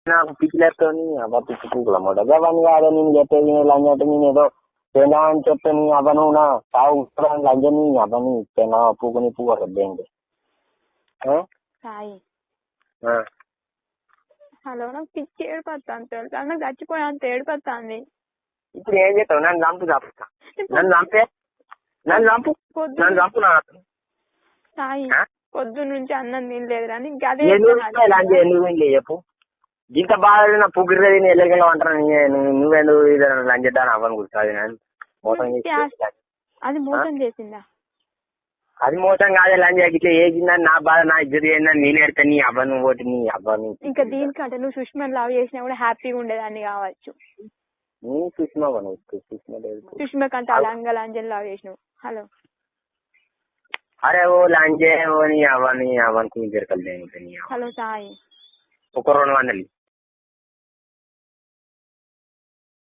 నాకు పిచ్చిలేస్తుంది అబ్బా పిచ్చి పూకుల మొట్ట అవన్నీ కాదు నేను చెప్పేది లంచ్ అంటే నేను ఏదో తినా అని చెప్తే నీ అబ్బా నువ్వు నా సాగు లంచ్ నీ అబ్బని తినా పూకుని పువ్వు అదేంటి సాయి హలో నాకు పిచ్చి ఏడుపొస్తాను తెలుసా నాకు చచ్చిపోయా అంత ఏడుపొస్తుంది. ఇప్పుడు ఏం చేస్తావు? నన్ను చంపు చంపుతా నన్ను చంపే నన్ను చంపు నన్ను చంపు నా సాయి పొద్దు నుంచి అన్నం తినలేదురా నీకు అదే లంచ్ ఎందుకు చెప్పు ఇంత బాగా నా పుగ్గిరి తిని ఎల్లగెళ్ళ అంటారు నువ్వెందుకు లంచ్ చేద్దాను అవ్వని కూర్చోది మోసం అది మోసం చేసిందా? అది మోసం కాదే లంచ్ ఇట్లా ఏసిందని నా బాధ నా ఇద్దరు ఏందని నేను ఎడతా నీ అవ్వ నువ్వు ఒకటి నీ అవ్వని ఇంకా దీనికంటే నువ్వు సుష్మని లవ్ చేసినా కూడా హ్యాపీగా ఉండేదాన్ని కావచ్చు. నీ సుష్మా సుష్మ కంటే అలా అంగలాంజలి లవ్ చేసినావు. హలో అరే ఓ లంచ్ ఓ నీ అవ్వని అవ్వని కూర్చొని హలో సాయి ఒక 200